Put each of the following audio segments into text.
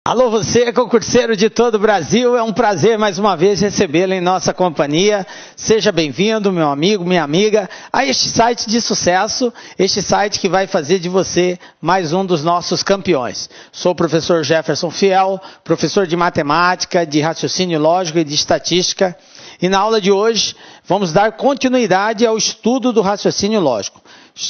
Alô você, concurseiro de todo o Brasil, é um prazer mais uma vez recebê-lo em nossa companhia. Seja bem-vindo, meu amigo, minha amiga, a este site de sucesso, este site que vai fazer de você mais um dos nossos campeões. Sou o professor Jefferson Fiel, professor de matemática, de raciocínio lógico e de estatística. E na aula de hoje vamos dar continuidade ao estudo do raciocínio lógico.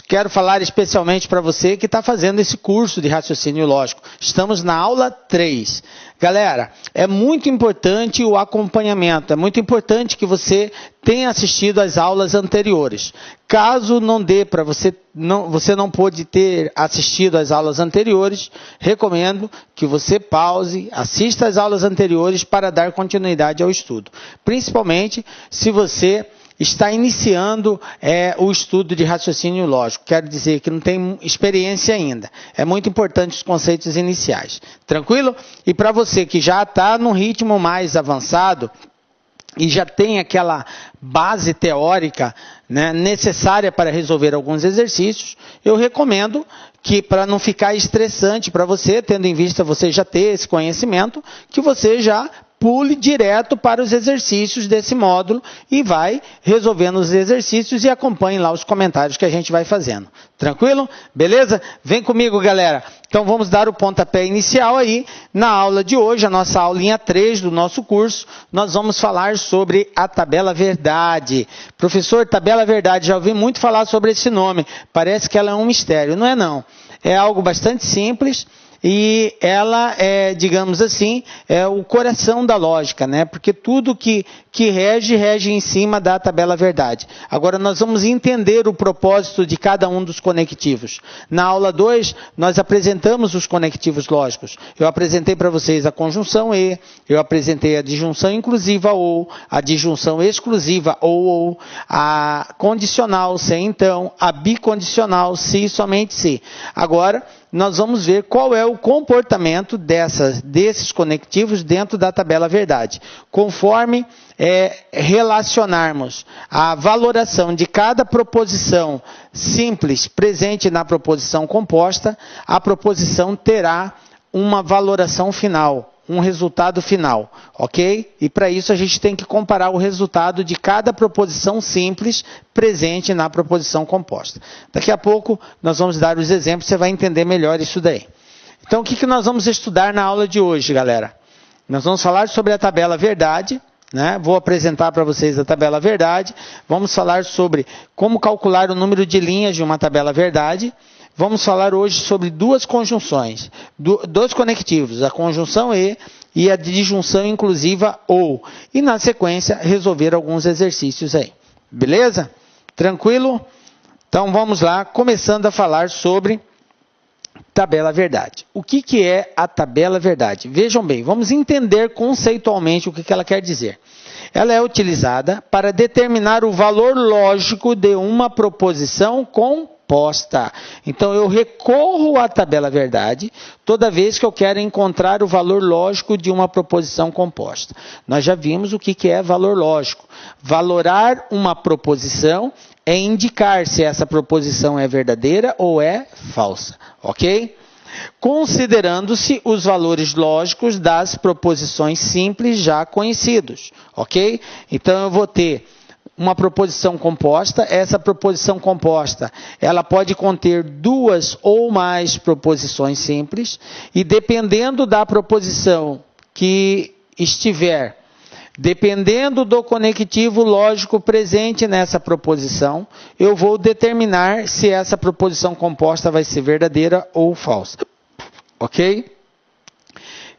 Quero falar especialmente para você que está fazendo esse curso de raciocínio lógico. Estamos na aula 3. Galera, é muito importante o acompanhamento, é muito importante que você tenha assistido às aulas anteriores. Caso não dê para você não pôde ter assistido às aulas anteriores, recomendo que você pause, assista às aulas anteriores para dar continuidade ao estudo. Principalmente se você está iniciando o estudo de raciocínio lógico. Quero dizer que não tem experiência ainda. É muito importante os conceitos iniciais. Tranquilo? E para você que já está num ritmo mais avançado e já tem aquela base teórica, né, necessária para resolver alguns exercícios, eu recomendo que, para não ficar estressante para você, tendo em vista você já ter esse conhecimento, que você já pule direto para os exercícios desse módulo e vai resolvendo os exercícios e acompanhe lá os comentários que a gente vai fazendo. Tranquilo? Beleza? Vem comigo, galera. Então vamos dar o pontapé inicial aí. Na aula de hoje, a nossa aulinha 3 do nosso curso, nós vamos falar sobre a tabela verdade. Professor, tabela verdade, já ouvi muito falar sobre esse nome. Parece que ela é um mistério. Não é não. É algo bastante simples. E ela é, digamos assim, é o coração da lógica, né? Porque tudo que rege em cima da tabela verdade. Agora nós vamos entender o propósito de cada um dos conectivos. Na aula 2, nós apresentamos os conectivos lógicos. Eu apresentei para vocês a conjunção e, eu apresentei a disjunção inclusiva ou, a disjunção exclusiva ou, a condicional se então, a bicondicional se somente se. Agora, nós vamos ver qual é o comportamento desses conectivos dentro da tabela verdade. Conforme relacionarmos a valoração de cada proposição simples presente na proposição composta, a proposição terá uma valoração final, um resultado final, ok? E para isso a gente tem que comparar o resultado de cada proposição simples presente na proposição composta. Daqui a pouco nós vamos dar os exemplos, você vai entender melhor isso daí. Então o que nós vamos estudar na aula de hoje, galera? Nós vamos falar sobre a tabela verdade, né? Vou apresentar para vocês a tabela verdade, vamos falar sobre como calcular o número de linhas de uma tabela verdade. Vamos falar hoje sobre duas conjunções, dois conectivos, a conjunção e a disjunção inclusiva ou. E na sequência, resolver alguns exercícios aí. Beleza? Tranquilo? Então vamos lá, começando a falar sobre tabela verdade. O que é a tabela verdade? Vejam bem, vamos entender conceitualmente o que ela quer dizer. Ela é utilizada para determinar o valor lógico de uma proposição composta. Então, eu recorro à tabela verdade toda vez que eu quero encontrar o valor lógico de uma proposição composta. Nós já vimos o que é valor lógico. Valorar uma proposição é indicar se essa proposição é verdadeira ou é falsa, ok? Considerando-se os valores lógicos das proposições simples já conhecidos, ok? Então, eu vou ter uma proposição composta. Essa proposição composta, ela pode conter duas ou mais proposições simples, e dependendo da proposição que estiver, dependendo do conectivo lógico presente nessa proposição, eu vou determinar se essa proposição composta vai ser verdadeira ou falsa, ok?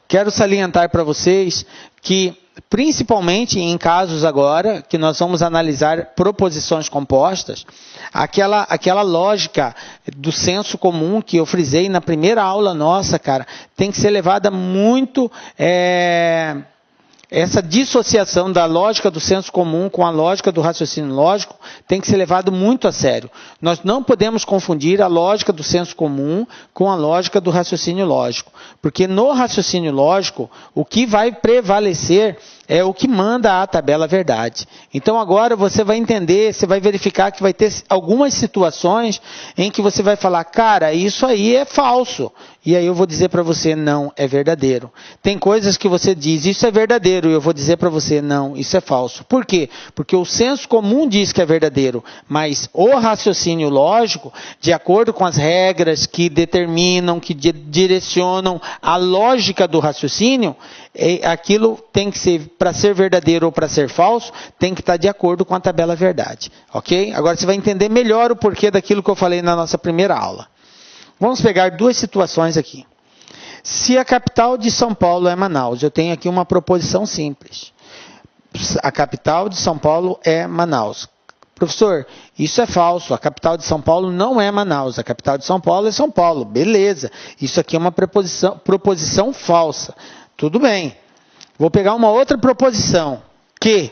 Quero salientar para vocês que, principalmente em casos agora, que nós vamos analisar proposições compostas, aquela lógica do senso comum que eu frisei na primeira aula nossa, cara, tem que ser levada muito essa dissociação da lógica do senso comum com a lógica do raciocínio lógico tem que ser levado muito a sério. Nós não podemos confundir a lógica do senso comum com a lógica do raciocínio lógico, porque no raciocínio lógico, o que vai prevalecer é o que manda a tabela verdade. Então agora você vai entender, você vai verificar que vai ter algumas situações em que você vai falar, cara, isso aí é falso. E aí eu vou dizer para você, não, é verdadeiro. Tem coisas que você diz, isso é verdadeiro, e eu vou dizer para você, não, isso é falso. Por quê? Porque o senso comum diz que é verdadeiro, mas o raciocínio lógico, de acordo com as regras que determinam, que direcionam a lógica do raciocínio, aquilo tem que ser, para ser verdadeiro ou para ser falso, tem que estar de acordo com a tabela verdade. Ok? Agora você vai entender melhor o porquê daquilo que eu falei na nossa primeira aula. Vamos pegar duas situações aqui. Se a capital de São Paulo é Manaus, eu tenho aqui uma proposição simples. A capital de São Paulo é Manaus. Professor, isso é falso. A capital de São Paulo não é Manaus. A capital de São Paulo é São Paulo. Beleza. Isso aqui é uma proposição falsa. Tudo bem. Vou pegar uma outra proposição. Que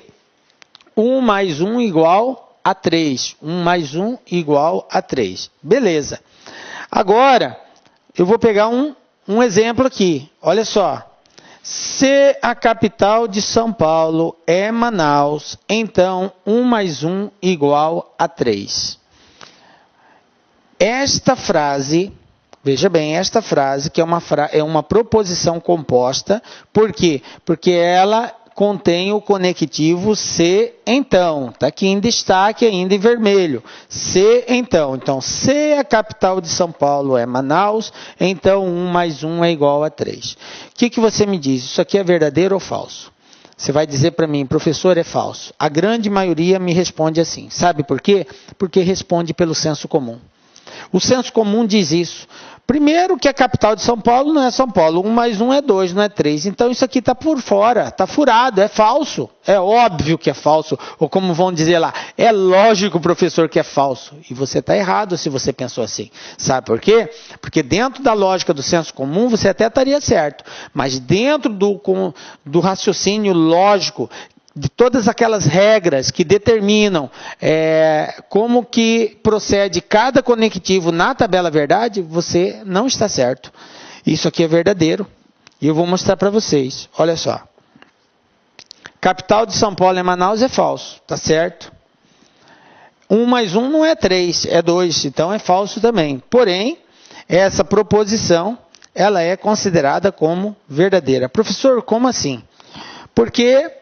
1 mais 1 igual a 3. 1 mais 1 igual a 3. Beleza. Agora, eu vou pegar um exemplo aqui. Olha só. Se a capital de São Paulo é Manaus, então 1 mais 1 igual a 3. Esta frase, veja bem, esta frase que é uma proposição composta. Por quê? Porque ela contém o conectivo se então. Está aqui em destaque ainda em vermelho. Se então. Então, se a capital de São Paulo é Manaus, então 1 mais 1 é igual a 3. O que você me diz? Isso aqui é verdadeiro ou falso? Você vai dizer para mim, professor, é falso. A grande maioria me responde assim. Sabe por quê? Porque responde pelo senso comum. O senso comum diz isso. Primeiro que a capital de São Paulo não é São Paulo. 1 mais 1 é 2, não é 3. Então isso aqui está por fora, está furado, é falso. É óbvio que é falso. Ou como vão dizer lá, é lógico, professor, que é falso. E você está errado se você pensou assim. Sabe por quê? Porque dentro da lógica do senso comum você até estaria certo. Mas dentro do raciocínio lógico, de todas aquelas regras que determinam como que procede cada conectivo na tabela verdade, você não está certo. Isso aqui é verdadeiro. E eu vou mostrar para vocês. Olha só. Capital de São Paulo é Manaus é falso. Está certo? 1 mais 1 não é 3, é 2. Então é falso também. Porém, essa proposição ela é considerada como verdadeira. Professor, como assim? Porque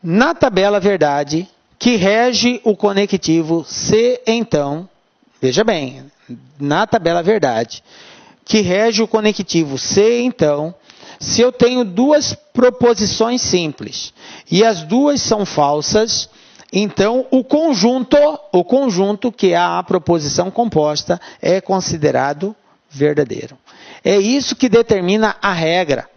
na tabela verdade, que rege o conectivo se então, veja bem, na tabela verdade, que rege o conectivo se então, se eu tenho duas proposições simples e as duas são falsas, então o conjunto que é a proposição composta é considerado verdadeiro. É isso que determina a regra.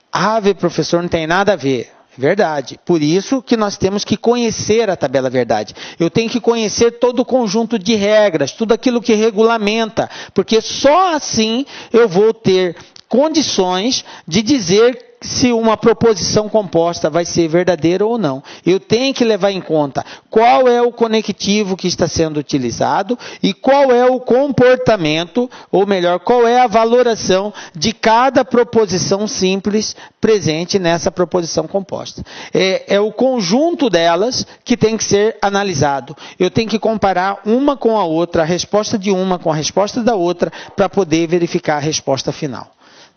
Ah, professor, não tem nada a ver. Verdade. Por isso que nós temos que conhecer a tabela verdade. Eu tenho que conhecer todo o conjunto de regras, tudo aquilo que regulamenta, porque só assim eu vou ter condições de dizer se uma proposição composta vai ser verdadeira ou não. Eu tenho que levar em conta qual é o conectivo que está sendo utilizado e qual é o comportamento, ou melhor, qual é a valoração de cada proposição simples presente nessa proposição composta. É o conjunto delas que tem que ser analisado. Eu tenho que comparar uma com a outra, a resposta de uma com a resposta da outra, para poder verificar a resposta final.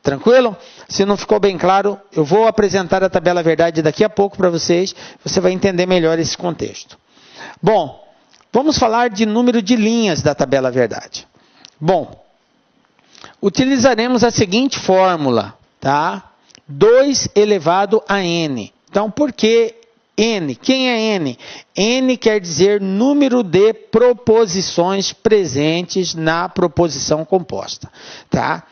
Tranquilo? Se não ficou bem claro, eu vou apresentar a tabela verdade daqui a pouco para vocês. Você vai entender melhor esse contexto. Bom, vamos falar de número de linhas da tabela verdade. Bom, utilizaremos a seguinte fórmula, tá? 2 elevado a n. Então, por que n? Quem é n? N quer dizer número de proposições presentes na proposição composta, tá?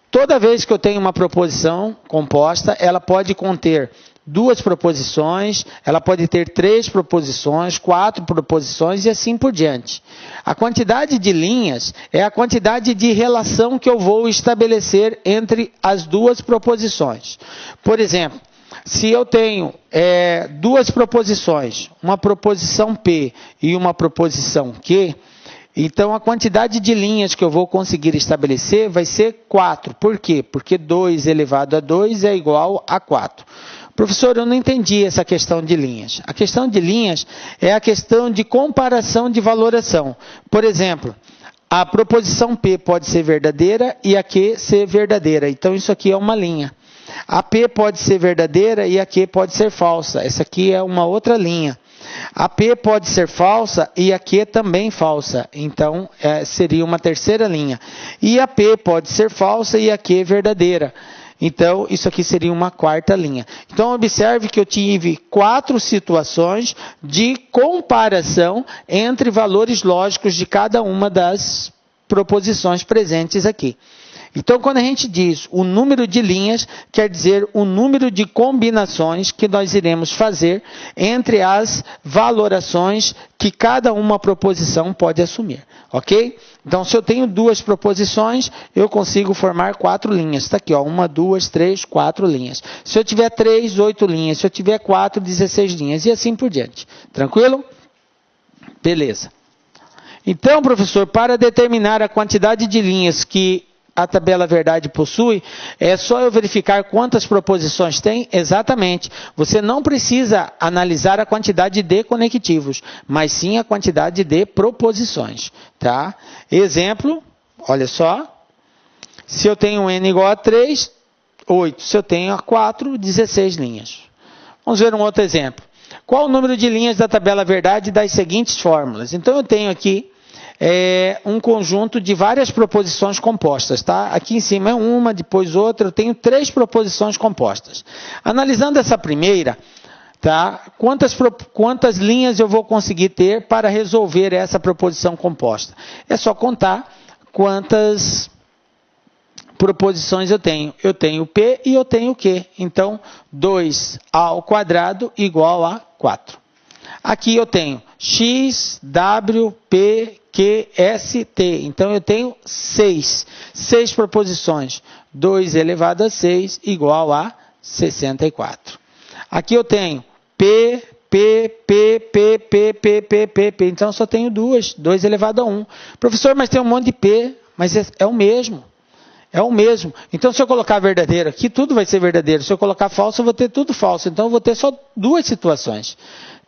Toda vez que eu tenho uma proposição composta, ela pode conter 2 proposições, ela pode ter 3 proposições, 4 proposições e assim por diante. A quantidade de linhas é a quantidade de relação que eu vou estabelecer entre as 2 proposições. Por exemplo, se eu tenho 2 proposições, uma proposição P e uma proposição Q, então a quantidade de linhas que eu vou conseguir estabelecer vai ser 4. Por quê? Porque 2 elevado a 2 é igual a 4. Professor, eu não entendi essa questão de linhas. A questão de linhas é a questão de comparação de valoração. Por exemplo, a proposição P pode ser verdadeira e a Q ser verdadeira. Então isso aqui é uma linha. A P pode ser verdadeira e a Q pode ser falsa. Essa aqui é uma outra linha. A P pode ser falsa e a Q também falsa. Então, seria uma terceira linha. E a P pode ser falsa e a Q verdadeira. Então, isso aqui seria uma quarta linha. Então, observe que eu tive 4 situações de comparação entre valores lógicos de cada uma das proposições presentes aqui. Então, quando a gente diz o número de linhas, quer dizer o número de combinações que nós iremos fazer entre as valorações que cada uma proposição pode assumir, ok? Então, se eu tenho 2 proposições, eu consigo formar 4 linhas. Está aqui, ó, 1, 2, 3, 4 linhas. Se eu tiver 3, 8 linhas. Se eu tiver 4, 16 linhas. E assim por diante. Tranquilo? Beleza. Então, professor, para determinar a quantidade de linhas que a tabela verdade possui, é só eu verificar quantas proposições tem? Exatamente. Você não precisa analisar a quantidade de conectivos, mas sim a quantidade de proposições. Tá? Exemplo, olha só. Se eu tenho n igual a 3, 8. Se eu tenho a 4, 16 linhas. Vamos ver um outro exemplo. Qual o número de linhas da tabela verdade das seguintes fórmulas? Então, eu tenho aqui um conjunto de várias proposições compostas, tá? Aqui em cima é uma, depois outra, eu tenho 3 proposições compostas. Analisando essa primeira, tá? Quantas linhas eu vou conseguir ter para resolver essa proposição composta? É só contar quantas proposições eu tenho. Eu tenho P e eu tenho Q. Então, 2 ao quadrado igual a 4. Aqui eu tenho X, W, P, Q, S, T. Então, eu tenho 6 proposições. 2 elevado a 6 igual a 64. Aqui eu tenho P, P, P, P, P, P, P, P, P. Então, eu só tenho 2 elevado a 1. Professor, mas tem um monte de P. Mas é o mesmo. É o mesmo. Então, se eu colocar verdadeiro aqui, tudo vai ser verdadeiro. Se eu colocar falso, eu vou ter tudo falso. Então, eu vou ter só 2 situações.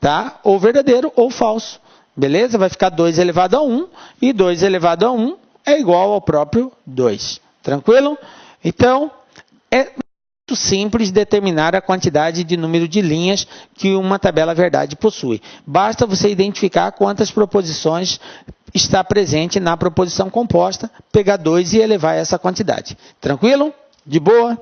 Tá? Ou verdadeiro ou falso. Beleza? Vai ficar 2 elevado a 1. E 2 elevado a 1 é igual ao próprio 2. Tranquilo? Então, é muito simples determinar a quantidade de número de linhas que uma tabela verdade possui. Basta você identificar quantas proposições está presente na proposição composta, pegar 2 e elevar essa quantidade. Tranquilo? De boa?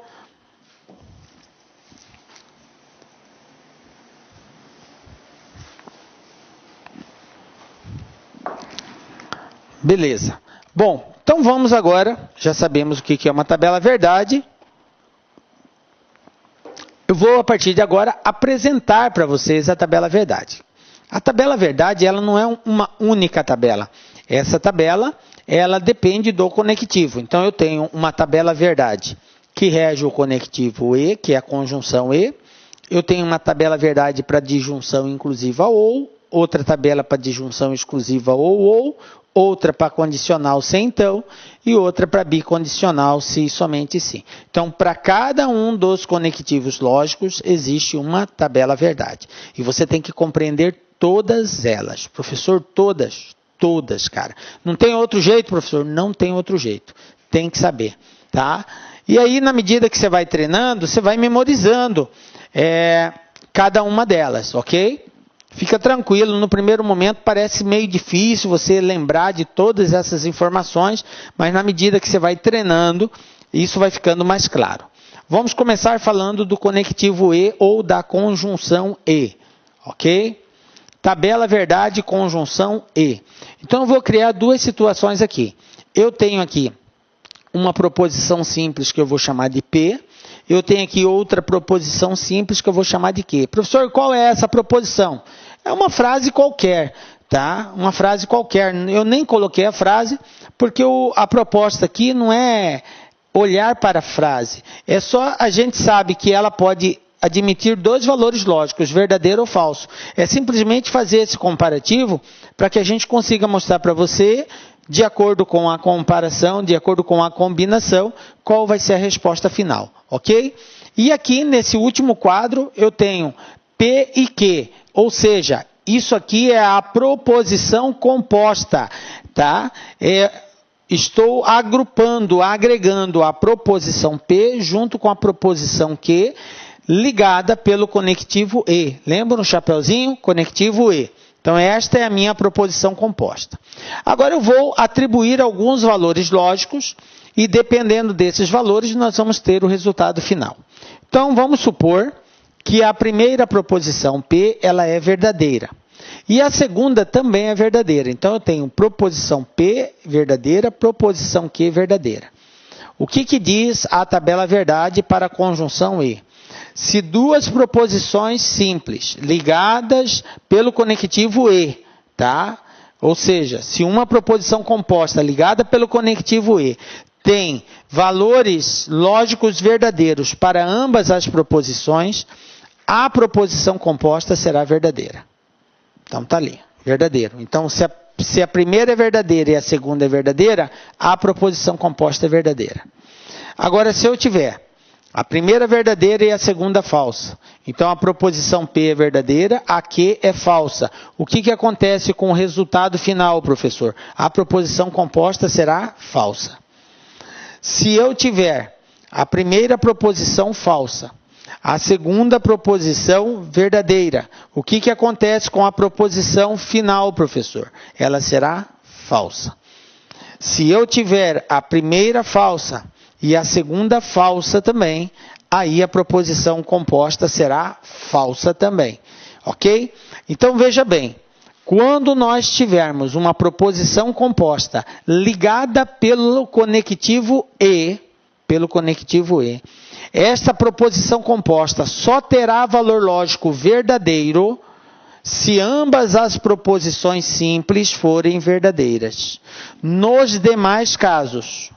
Beleza. Bom, então vamos agora, já sabemos o que é uma tabela verdade. Eu vou, a partir de agora, apresentar para vocês a tabela verdade. A tabela verdade, ela não é uma única tabela. Essa tabela, ela depende do conectivo. Então, eu tenho uma tabela verdade que rege o conectivo E, que é a conjunção E. Eu tenho uma tabela verdade para disjunção inclusiva ou, outra tabela para disjunção exclusiva ou, outra para condicional se então, e outra para bicondicional se somente se. Então, para cada um dos conectivos lógicos, existe uma tabela verdade. E você tem que compreender todas elas. Professor, todas, cara. Não tem outro jeito, professor? Não tem outro jeito. Tem que saber, tá? E aí, na medida que você vai treinando, você vai memorizando cada uma delas, ok? Fica tranquilo, no primeiro momento parece meio difícil você lembrar de todas essas informações, mas na medida que você vai treinando, isso vai ficando mais claro. Vamos começar falando do conectivo E ou da conjunção E, ok? Tabela verdade, conjunção E. Então, eu vou criar 2 situações aqui. Eu tenho aqui uma proposição simples que eu vou chamar de P, eu tenho aqui outra proposição simples que eu vou chamar de quê? Professor, qual é essa proposição? É uma frase qualquer, tá? Uma frase qualquer. Eu nem coloquei a frase, porque a proposta aqui não é olhar para a frase. É só a gente sabe que ela pode admitir dois valores lógicos, verdadeiro ou falso. É simplesmente fazer esse comparativo para que a gente consiga mostrar para você, de acordo com a comparação, de acordo com a combinação, qual vai ser a resposta final, ok? E aqui, nesse último quadro, eu tenho P e Q, ou seja, isso aqui é a proposição composta, tá? Estou agrupando, agregando a proposição P junto com a proposição Q, ligada pelo conectivo E. Lembra no chapeuzinho? Conectivo E. Então, esta é a minha proposição composta. Agora, eu vou atribuir alguns valores lógicos e, dependendo desses valores, nós vamos ter o resultado final. Então, vamos supor que a primeira proposição P, ela é verdadeira. E a segunda também é verdadeira. Então, eu tenho proposição P verdadeira, proposição Q verdadeira. O que diz a tabela verdade para a conjunção E? Se duas proposições simples ligadas pelo conectivo E, tá? Ou seja, se uma proposição composta ligada pelo conectivo E tem valores lógicos verdadeiros para ambas as proposições, a proposição composta será verdadeira. Então, está ali, verdadeiro. Então, se a primeira é verdadeira e a segunda é verdadeira, a proposição composta é verdadeira. Agora, se eu tiver a primeira verdadeira e a segunda falsa, então a proposição P é verdadeira, a Q é falsa. O que acontece com o resultado final, professor? A proposição composta será falsa. Se eu tiver a primeira proposição falsa, a segunda proposição verdadeira, o que acontece com a proposição final, professor? Ela será falsa. Se eu tiver a primeira falsa e a segunda falsa também, aí a proposição composta será falsa também, ok? Então, veja bem, quando nós tivermos uma proposição composta ligada pelo conectivo E, esta proposição composta só terá valor lógico verdadeiro se ambas as proposições simples forem verdadeiras. Nos demais casos,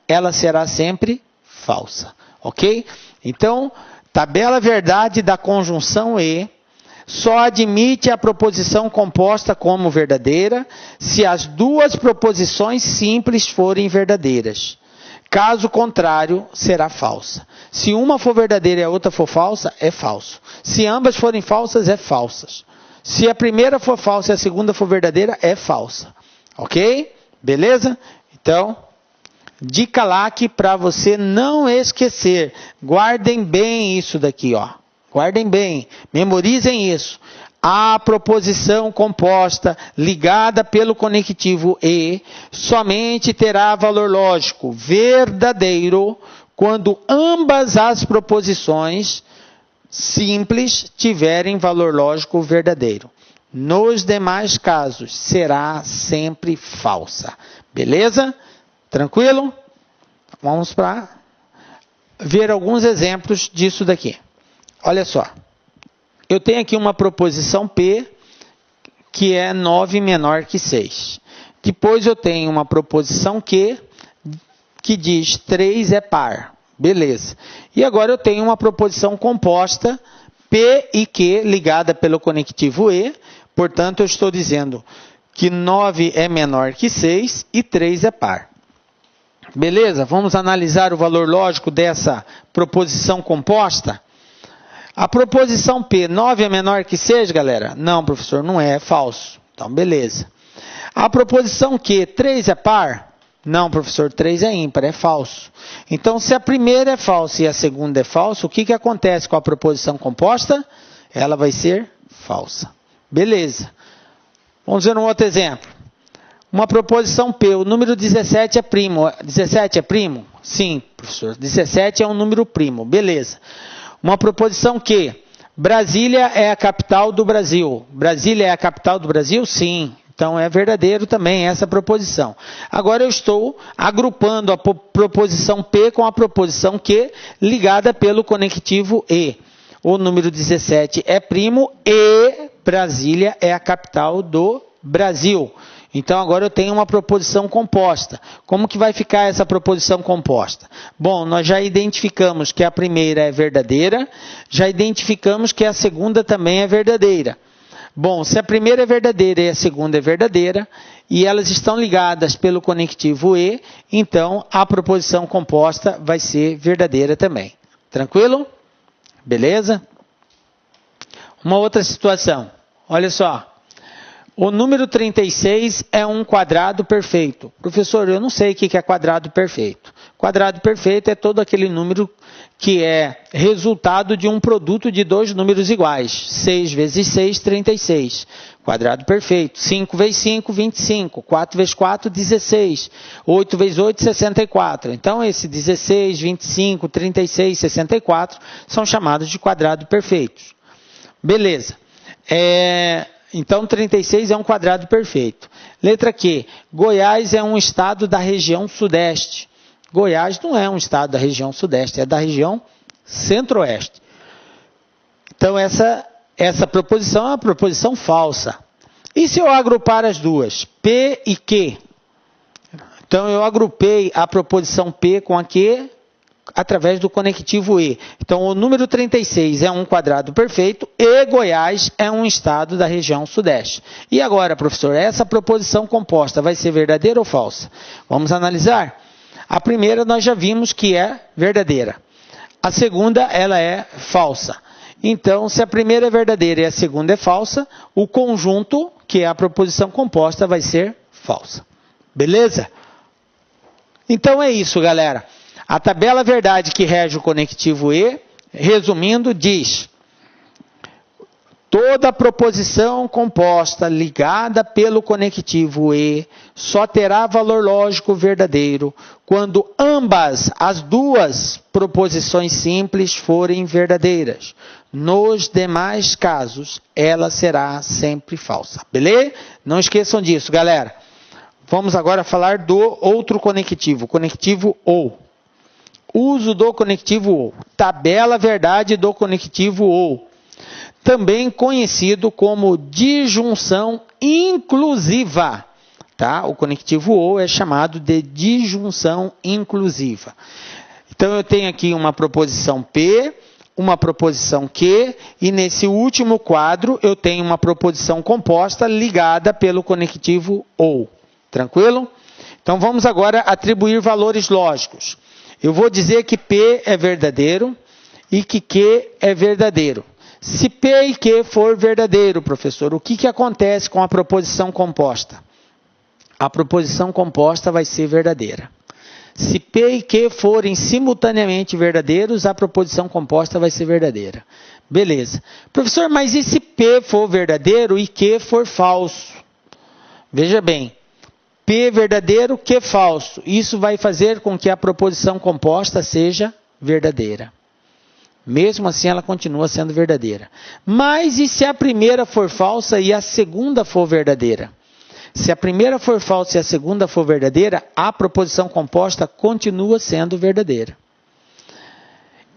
ela será sempre falsa, ok? Então, tabela verdade da conjunção E só admite a proposição composta como verdadeira se as duas proposições simples forem verdadeiras. Caso contrário, será falsa. Se uma for verdadeira e a outra for falsa, é falso. Se ambas forem falsas, é falsas. Se a primeira for falsa e a segunda for verdadeira, é falsa. Ok? Beleza? Então, dica LAC para você não esquecer. Guardem bem isso daqui, ó. Guardem bem. Memorizem isso. A proposição composta ligada pelo conectivo E somente terá valor lógico verdadeiro quando ambas as proposições simples tiverem valor lógico verdadeiro. Nos demais casos, será sempre falsa. Beleza? Tranquilo? Vamos para ver alguns exemplos disso daqui. Olha só. Eu tenho aqui uma proposição P, que é 9 menor que 6. Depois eu tenho uma proposição Q, que diz 3 é par. Beleza. E agora eu tenho uma proposição composta, P e Q, ligada pelo conectivo E. Portanto, eu estou dizendo que 9 é menor que 6 e 3 é par. Beleza? Vamos analisar o valor lógico dessa proposição composta? A proposição P, 9 é menor que 6, galera? Não, professor, não é, é falso. Então, beleza. A proposição Q, 3 é par? Não, professor, 3 é ímpar, é falso. Então, se a primeira é falsa e a segunda é falsa, o que acontece com a proposição composta? Ela vai ser falsa. Beleza. Vamos ver um outro exemplo. Uma proposição P, o número 17 é primo. 17 é primo? Sim, professor. 17 é um número primo. Beleza. Uma proposição Q. Brasília é a capital do Brasil. Brasília é a capital do Brasil? Sim. Então, é verdadeiro também essa proposição. Agora, eu estou agrupando a proposição P com a proposição Q, ligada pelo conectivo E. O número 17 é primo e Brasília é a capital do Brasil. Então, agora eu tenho uma proposição composta. Como que vai ficar essa proposição composta? Bom, nós já identificamos que a primeira é verdadeira, já identificamos que a segunda também é verdadeira. Bom, se a primeira é verdadeira e a segunda é verdadeira, e elas estão ligadas pelo conectivo E, então a proposição composta vai ser verdadeira também. Tranquilo? Beleza? Uma outra situação. Olha só. O número 36 é um quadrado perfeito. Professor, eu não sei o que é quadrado perfeito. Quadrado perfeito é todo aquele número que é resultado de um produto de dois números iguais. 6 vezes 6, 36. Quadrado perfeito. 5 vezes 5, 25. 4 vezes 4, 16. 8 vezes 8, 64. Então, esse 16, 25, 36, 64 são chamados de quadrado perfeitos. Beleza. Então, 36 é um quadrado perfeito. Letra Q. Goiás é um estado da região sudeste. Goiás não é um estado da região sudeste, é da região centro-oeste. Então, essa proposição é uma proposição falsa. E se eu agrupar as duas, P e Q? Então, eu agrupei a proposição P com a Q através do conectivo E. Então, o número 36 é um quadrado perfeito e Goiás é um estado da região sudeste. E agora, professor, essa proposição composta vai ser verdadeira ou falsa? Vamos analisar? A primeira nós já vimos que é verdadeira. A segunda, ela é falsa. Então, se a primeira é verdadeira e a segunda é falsa, o conjunto, que é a proposição composta, vai ser falsa. Beleza? Então, é isso, galera. A tabela verdade que rege o conectivo E, resumindo, diz: toda proposição composta ligada pelo conectivo E só terá valor lógico verdadeiro quando ambas as duas proposições simples forem verdadeiras. Nos demais casos, ela será sempre falsa. Beleza? Não esqueçam disso, galera. Vamos agora falar do outro conectivo, conectivo OU. Uso do conectivo OU. Tabela verdade do conectivo OU. Também conhecido como disjunção inclusiva. Tá? O conectivo OU é chamado de disjunção inclusiva. Então, eu tenho aqui uma proposição P, uma proposição Q, e nesse último quadro eu tenho uma proposição composta ligada pelo conectivo OU. Tranquilo? Então, vamos agora atribuir valores lógicos. Eu vou dizer que P é verdadeiro e que Q é verdadeiro. Se P e Q for verdadeiro, professor, o que acontece com a proposição composta? A proposição composta vai ser verdadeira. Se P e Q forem simultaneamente verdadeiros, a proposição composta vai ser verdadeira. Beleza. Professor, mas e se P for verdadeiro e Q for falso? Veja bem. P verdadeiro, Q falso. Isso vai fazer com que a proposição composta seja verdadeira. Mesmo assim, ela continua sendo verdadeira. Mas e se a primeira for falsa e a segunda for verdadeira? Se a primeira for falsa e a segunda for verdadeira, a proposição composta continua sendo verdadeira.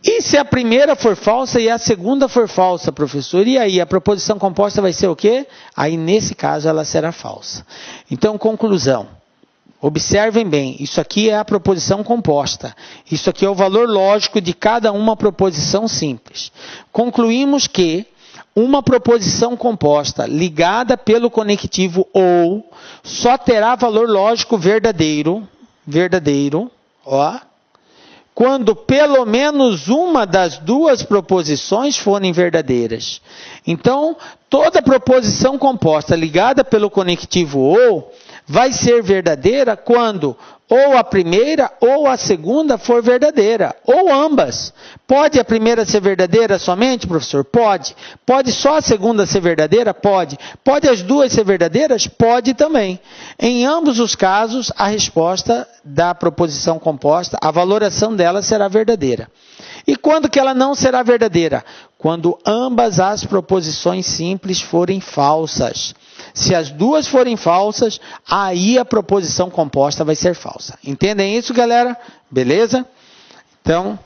E se a primeira for falsa e a segunda for falsa, professor? E aí, a proposição composta vai ser o quê? Aí, nesse caso, ela será falsa. Então, conclusão. Observem bem, isso aqui é a proposição composta. Isso aqui é o valor lógico de cada uma proposição simples. Concluímos que uma proposição composta ligada pelo conectivo OU só terá valor lógico verdadeiro, quando pelo menos uma das duas proposições forem verdadeiras. Então, toda proposição composta ligada pelo conectivo OU vai ser verdadeira quando ou a primeira ou a segunda for verdadeira, ou ambas. Pode a primeira ser verdadeira somente, professor? Pode. Pode só a segunda ser verdadeira? Pode. Pode as duas ser verdadeiras? Pode também. Em ambos os casos, a resposta da proposição composta, a valoração dela será verdadeira. E quando que ela não será verdadeira? Quando ambas as proposições simples forem falsas. Se as duas forem falsas, aí a proposição composta vai ser falsa. Entendem isso, galera? Beleza? Então,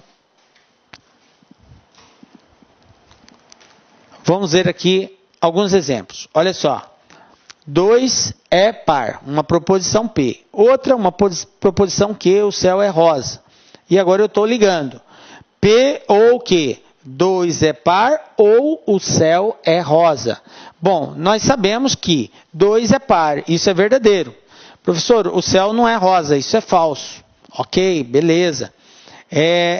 vamos ver aqui alguns exemplos. Olha só. 2 é par, uma proposição P. Outra, uma proposição Q, o céu é rosa. E agora eu estou ligando. P ou Q? 2 é par ou o céu é rosa? Bom, nós sabemos que 2 é par, isso é verdadeiro. Professor, o céu não é rosa, isso é falso. Ok, beleza.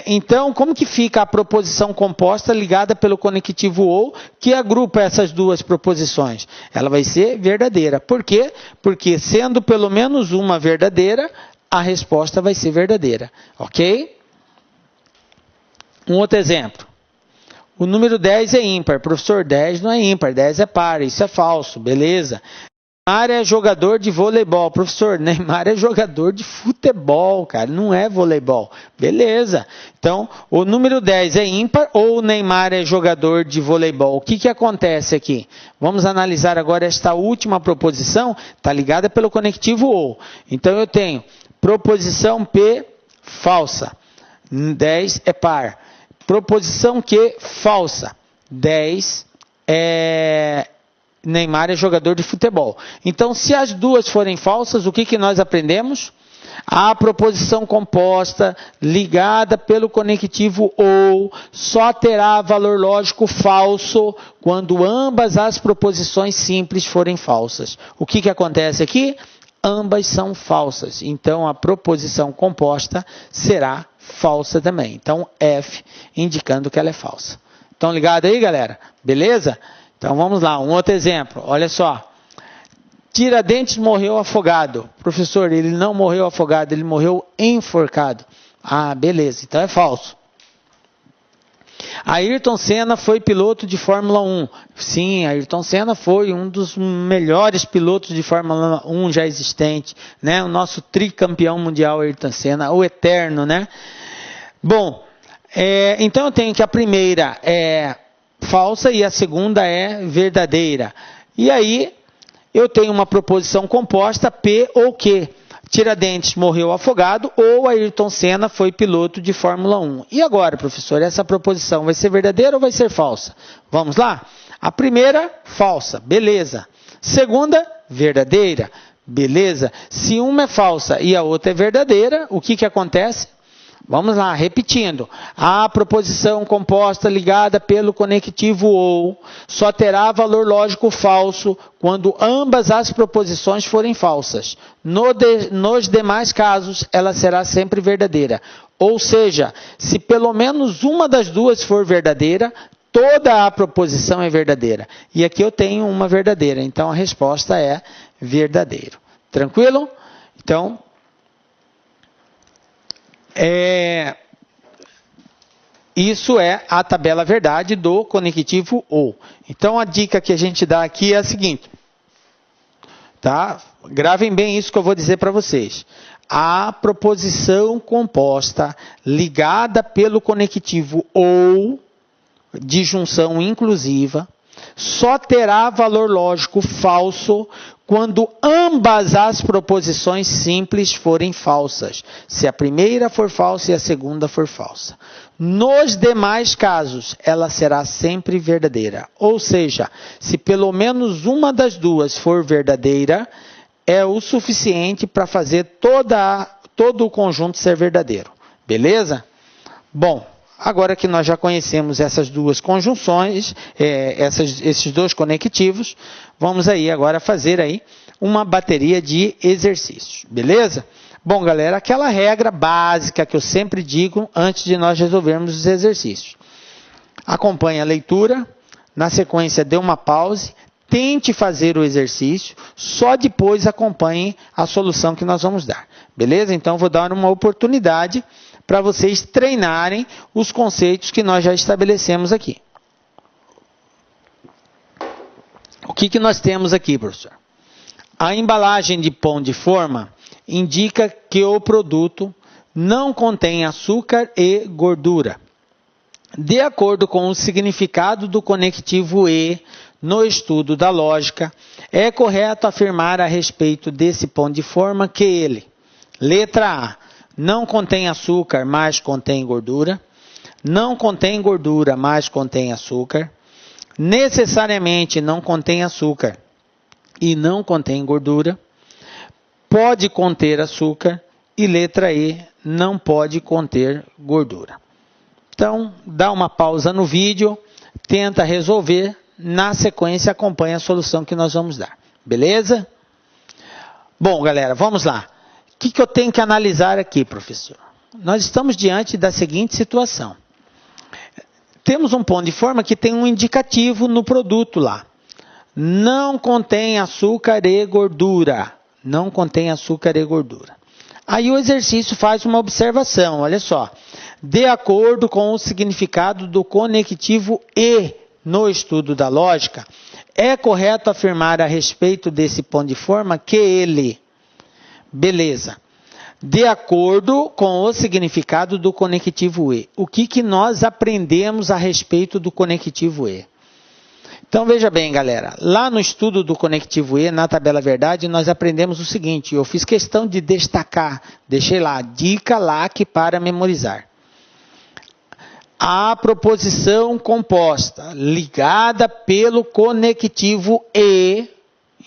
Então, como que fica a proposição composta ligada pelo conectivo ou, que agrupa essas duas proposições? Ela vai ser verdadeira. Por quê? Porque sendo pelo menos uma verdadeira, a resposta vai ser verdadeira. Ok? Um outro exemplo. O número 10 é ímpar. Professor, 10 não é ímpar, 10 é par. Isso é falso, beleza. Neymar é jogador de voleibol. Professor, Neymar é jogador de futebol, cara, não é voleibol. Beleza. Então, o número 10 é ímpar ou o Neymar é jogador de voleibol? O que acontece aqui? Vamos analisar agora esta última proposição, está ligada pelo conectivo ou. Então, eu tenho proposição P falsa, 10 é par. Proposição Q falsa, 10 Neymar é jogador de futebol. Então, se as duas forem falsas, o que nós aprendemos? A proposição composta ligada pelo conectivo ou só terá valor lógico falso quando ambas as proposições simples forem falsas. O que acontece aqui? Ambas são falsas. Então, a proposição composta será falsa também. Então, F, indicando que ela é falsa. Estão ligados aí, galera? Beleza? Então, vamos lá. Um outro exemplo. Olha só. Tiradentes morreu afogado. Professor, ele não morreu afogado, ele morreu enforcado. Ah, beleza. Então, é falso. Ayrton Senna foi piloto de Fórmula 1. Sim, Ayrton Senna foi um dos melhores pilotos de Fórmula 1 já existente, né? O nosso tricampeão mundial Ayrton Senna, o eterno, né? Bom, então eu tenho que a primeira é falsa e a segunda é verdadeira. E aí eu tenho uma proposição composta P ou Q. Tiradentes morreu afogado ou Ayrton Senna foi piloto de Fórmula 1. E agora, professor, essa proposição vai ser verdadeira ou vai ser falsa? Vamos lá? A primeira, falsa, beleza. Segunda, verdadeira, beleza. Se uma é falsa e a outra é verdadeira, o que acontece? Vamos lá, repetindo. A proposição composta ligada pelo conectivo ou só terá valor lógico falso quando ambas as proposições forem falsas. Nos demais casos, ela será sempre verdadeira. Ou seja, se pelo menos uma das duas for verdadeira, toda a proposição é verdadeira. E aqui eu tenho uma verdadeira, então a resposta é verdadeiro. Tranquilo? Então, isso é a tabela verdade do conectivo ou. Então, a dica que a gente dá aqui é a seguinte. Tá? Gravem bem isso que eu vou dizer para vocês. A proposição composta ligada pelo conectivo ou, de junção inclusiva, só terá valor lógico falso quando ambas as proposições simples forem falsas. Se a primeira for falsa e a segunda for falsa. Nos demais casos, ela será sempre verdadeira. Ou seja, se pelo menos uma das duas for verdadeira, é o suficiente para fazer todo o conjunto ser verdadeiro. Beleza? Bom, agora que nós já conhecemos essas duas conjunções, esses dois conectivos, vamos aí agora fazer aí uma bateria de exercícios. Beleza? Bom, galera, aquela regra básica que eu sempre digo antes de nós resolvermos os exercícios. Acompanhe a leitura, na sequência dê uma pause, tente fazer o exercício, só depois acompanhe a solução que nós vamos dar. Beleza? Então, vou dar uma oportunidade para vocês treinarem os conceitos que nós já estabelecemos aqui. O que nós temos aqui, professor? A embalagem de pão de forma indica que o produto não contém açúcar e gordura. De acordo com o significado do conectivo E no estudo da lógica, É correto afirmar a respeito desse pão de forma que ele, letra A, não contém açúcar, mas contém gordura. Não contém gordura, mas contém açúcar. Necessariamente não contém açúcar e não contém gordura. Pode conter açúcar. E letra E, não pode conter gordura. Então, dá uma pausa no vídeo, tenta resolver, na sequência acompanha a solução que nós vamos dar. Beleza? Bom, galera, vamos lá. O que eu tenho que analisar aqui, professor? Nós estamos diante da seguinte situação. Temos um pão de forma que tem um indicativo no produto lá. Não contém açúcar e gordura. Não contém açúcar e gordura. Aí o exercício faz uma observação, olha só. De acordo com o significado do conectivo E no estudo da lógica, é correto afirmar a respeito desse pão de forma que ele... Beleza. De acordo com o significado do conectivo E. O que nós aprendemos a respeito do conectivo E? Então, veja bem, galera, lá no estudo do conectivo E, na tabela verdade, nós aprendemos o seguinte, eu fiz questão de destacar, deixei lá, dica LAC para memorizar. A proposição composta, ligada pelo conectivo E,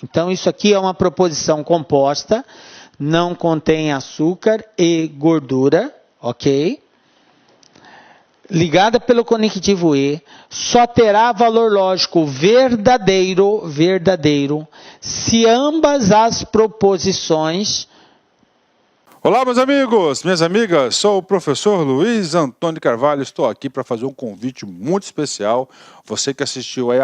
então isso aqui é uma proposição composta, não contém açúcar e gordura, ok? Ligada pelo conectivo E, só terá valor lógico verdadeiro, se ambas as proposições... Olá, meus amigos, minhas amigas, sou o professor Luiz Antônio Carvalho, estou aqui para fazer um convite muito especial. Você que assistiu aí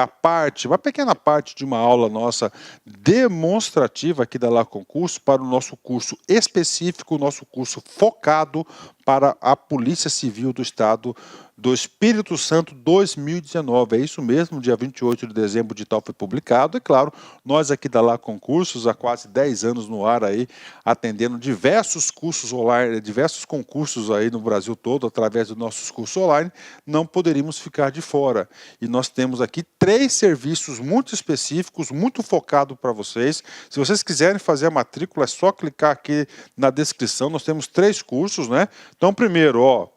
uma pequena parte de uma aula nossa demonstrativa aqui da Lá Concurso para o nosso curso específico, o nosso curso focado para a Polícia Civil do Estado do Espírito Santo 2019. É isso mesmo, dia 28 de dezembro de tal foi publicado. E claro, nós aqui da Lá Concursos, há quase 10 anos no ar aí, atendendo diversos cursos online, diversos concursos aí no Brasil todo, através dos nossos cursos online, não poderíamos ficar de fora. E nós temos aqui 3 serviços muito específicos, muito focados para vocês. Se vocês quiserem fazer a matrícula, é só clicar aqui na descrição. Nós temos 3 cursos, né? Então, primeiro,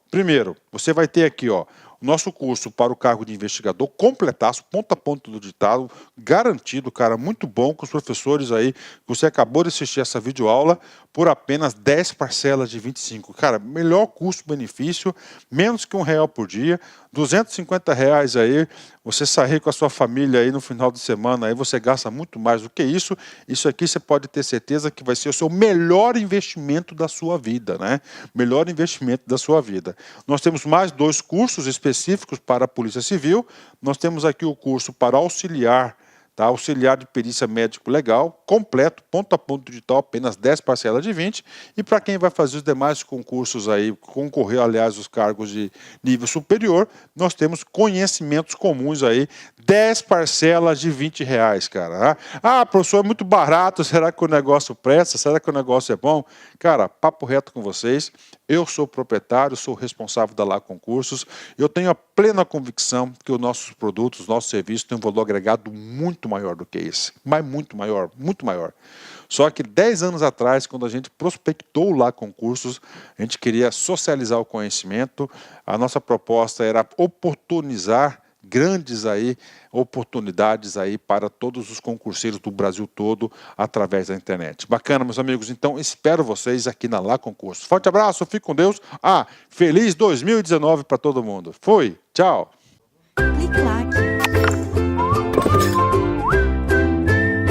você vai ter aqui, ó, o nosso curso para o cargo de investigador, completaço, ponto a ponto do ditado, garantido, cara, muito bom, com os professores aí, você acabou de assistir essa videoaula, por apenas 10 parcelas de 25. Cara, melhor custo-benefício, menos que R$1 por dia, R$250 aí, você sair com a sua família aí no final de semana, aí você gasta muito mais do que isso. Isso aqui você pode ter certeza que vai ser o seu melhor investimento da sua vida, né? Melhor investimento da sua vida. Nós temos mais 2 cursos específicos para a Polícia Civil. Nós temos aqui o curso para auxiliar, tá? Auxiliar de perícia médico legal, completo, ponto a ponto digital, apenas 10 parcelas de 20. E para quem vai fazer os demais concursos aí, concorrer, aliás, os cargos de nível superior, nós temos conhecimentos comuns aí, 10 parcelas de R$20, cara. Ah, professor, é muito barato, será que o negócio presta? Será que o negócio é bom? Cara, papo reto com vocês, eu sou proprietário, sou responsável da Lá Concursos, eu tenho a plena convicção que os nossos produtos, os nossos serviços têm um valor agregado muito maior do que esse, mas muito maior, muito maior. Só que 10 anos atrás, quando a gente prospectou Lá Concursos, a gente queria socializar o conhecimento, a nossa proposta era oportunizar grandes aí oportunidades aí para todos os concurseiros do Brasil todo através da internet. Bacana, meus amigos. Então, espero vocês aqui na Lá Concursos. Forte abraço, fique com Deus. Feliz 2019 para todo mundo. Fui, tchau. Clique lá.